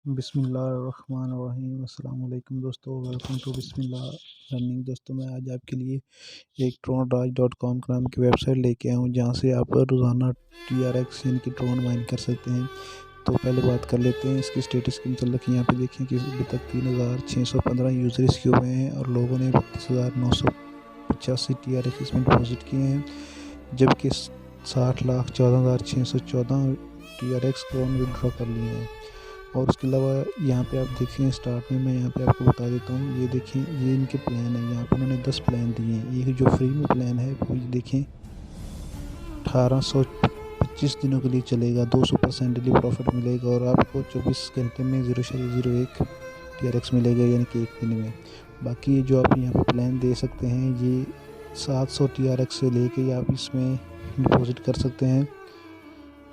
बिस्मिल्लाहिर्रहमानिर्रहीम। अस्सलाम वालेकुम दोस्तों, वेलकम टू बिस्मिल्लाह लर्निंग। दोस्तों मैं आज आपके लिए एक tronraj.com नाम की वेबसाइट लेके आया हूँ, जहाँ से आप रोज़ाना TRX यानी कि ट्रोन माइन कर सकते हैं। तो पहले बात कर लेते हैं इसकी स्टेटस के मतलब। यहाँ पे देखें कि अभी तक 3615 यूज़र्स किए हुए हैं और लोगों ने 32,985 TRX इसमें डिपॉजिट किए हैं, जबकि 60,14,614 TRX ट्रोन विड्रॉ कर लिए हैं। और उसके अलावा यहाँ पे आप देखें, स्टार्ट में मैं यहाँ पे आपको बता देता हूँ। ये देखें, ये इनके प्लान है। यहाँ पे उन्होंने 10 प्लान दिए हैं। एक जो फ्री में प्लान है वो ये देखें 1825 दिनों के लिए चलेगा, 200% डेली प्रॉफिट मिलेगा और आपको 24 घंटे में 0.01 TRX मिलेगा, यानी कि एक दिन में। बाकी ये जो आप यहाँ पे प्लान दे सकते हैं, ये 700 TRX से लेके आप इसमें डिपॉजिट कर सकते हैं।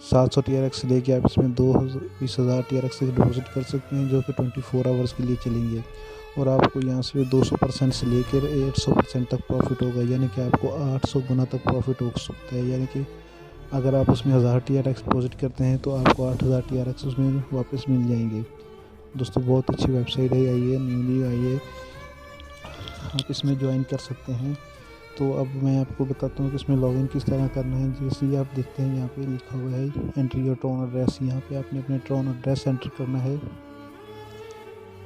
700 TRX से लेके आप इसमें 20,000 TRX तक डिपॉजिट कर सकते हैं, जो कि 24 आवर्स के लिए चलेंगे। और आपको यहाँ से 200% से लेकर 800% तक प्रॉफिट होगा, यानी कि आपको 800 गुना तक प्रॉफिट हो सकता है। यानी कि अगर आप उसमें 1000 TRX डिपॉजिट करते हैं तो आपको 8000 TRX उसमें वापस मिल जाएंगे। दोस्तों बहुत अच्छी वेबसाइट है, आइए न्यूली आइए, आप इसमें ज्वाइन कर सकते हैं। तो अब मैं आपको बताता हूँ कि इसमें लॉगिन किस तरह करना है। जैसे ही आप देखते हैं यहाँ पे लिखा हुआ है एंट्री योर ट्रोन एड्रेस, यहाँ पे आपने अपने ट्रोन एड्रेस एंटर करना है।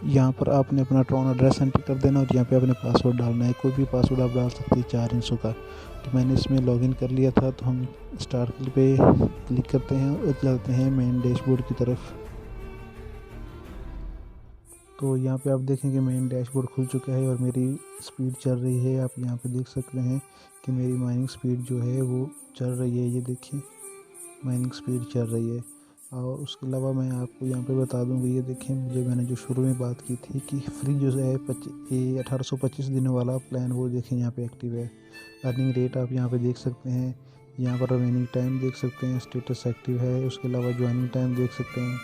यहाँ पर आपने अपना ट्रोन एड्रेस एंटर कर देना और यहाँ पे अपने पासवर्ड डालना है। कोई भी पासवर्ड आप डाल सकते हैं 4 अंकों का। तो मैंने इसमें लॉगिन कर लिया था। तो हम स्टार्ट पे क्लिक करते हैं और चलते हैं मेन डैशबोर्ड की तरफ। तो यहाँ पे आप देखें कि मेन डैशबोर्ड खुल चुका है और मेरी स्पीड चल रही है। आप यहाँ पे देख सकते हैं कि मेरी माइनिंग स्पीड जो है वो चल रही है। ये देखिए माइनिंग स्पीड चल रही है। और उसके अलावा मैं आपको यहाँ पे बता दूँ कि ये देखें, मुझे मैंने जो शुरू में बात की थी कि फ्री जो है 1825 दिनों वाला प्लान, वो देखें यहाँ पे एक्टिव है। अर्निंग रेट आप यहाँ पे देख सकते हैं। यहाँ पर रिमेनिंग टाइम देख सकते हैं, स्टेटस एक्टिव है। उसके अलावा ज्वाइनिंग टाइम देख सकते हैं।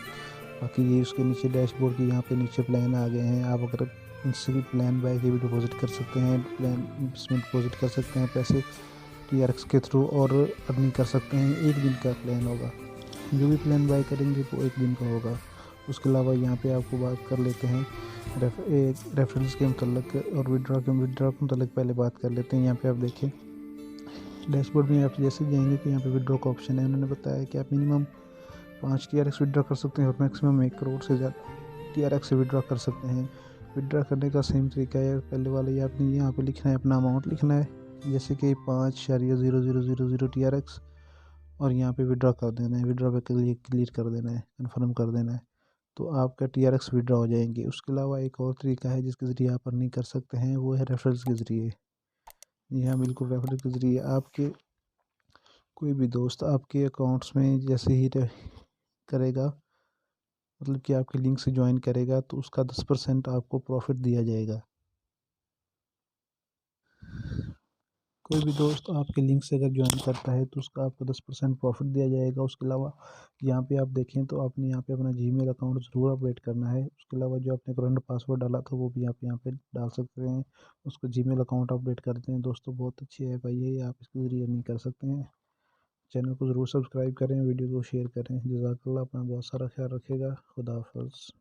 बाकी ये उसके नीचे डैशबोर्ड के यहाँ पे नीचे प्लान आ गए हैं। आप अगर इनसे भी प्लान बाय के भी डिपॉजिट कर सकते हैं, प्लान इसमें डिपॉजिट कर सकते हैं पैसे TRX के थ्रू और अर्निंग कर सकते हैं। एक दिन का प्लान होगा, जो भी प्लान बाय करेंगे वो एक दिन का होगा। उसके अलावा यहाँ पे आपको बात कर लेते हैं रेफरेंस के मतलब और विड्रॉ के मतलब पहले बात कर लेते हैं। यहाँ पे आप देखें डैशबोर्ड में आप जैसे जाएंगे तो यहाँ पे विड्रॉ का ऑप्शन है। उन्होंने बताया कि आप मिनिमम 5 TRX विड्रॉ कर सकते हैं और मैक्सिमम 1 करोड़ से ज़्यादा TRX से विड्रॉ कर सकते हैं। विड्रॉ करने का सेम तरीका है। पहले वाला ये आपने यहाँ पे लिखना है, अपना अमाउंट लिखना है, जैसे कि 5.0000 TRX, और यहाँ पे विड्रॉ कर देना है। विड्रॉ पे क्लिक कर देना है, कन्फर्म कर देना है, तो आपका TRX विड्रॉ हो जाएंगे। उसके अलावा एक और तरीका है जिसके ज़रिए आप अर्निंग कर सकते हैं, वो है रेफरल्स के ज़रिए। जी हाँ, बिल्कुल रेफरल के ज़रिए आपके कोई भी दोस्त आपके अकाउंट्स में जैसे ही करेगा, मतलब कि आपके लिंक से ज्वाइन करेगा, तो उसका 10% आपको प्रॉफिट दिया जाएगा। कोई भी दोस्त आपके लिंक से अगर ज्वाइन करता है तो उसका आपको 10% प्रॉफिट दिया जाएगा। उसके अलावा यहाँ पे आप देखें तो आपने यहाँ पे अपना जीमेल अकाउंट ज़रूर अपडेट करना है। उसके अलावा जो आपने करंट पासवर्ड डाला था वो भी आप यहाँ पे डाल सकते हैं। उसको जीमेल अकाउंट अपडेट करते हैं। दोस्तों बहुत अच्छी ऐप है ये, आप इसके ज़रिए अर्निंग कर सकते हैं। चैनल को ज़रूर सब्सक्राइब करें, वीडियो को शेयर करें। जज़ाकल्लाह, अपना बहुत सारा ख्याल रखिएगा। खुदा हाफ़िज़।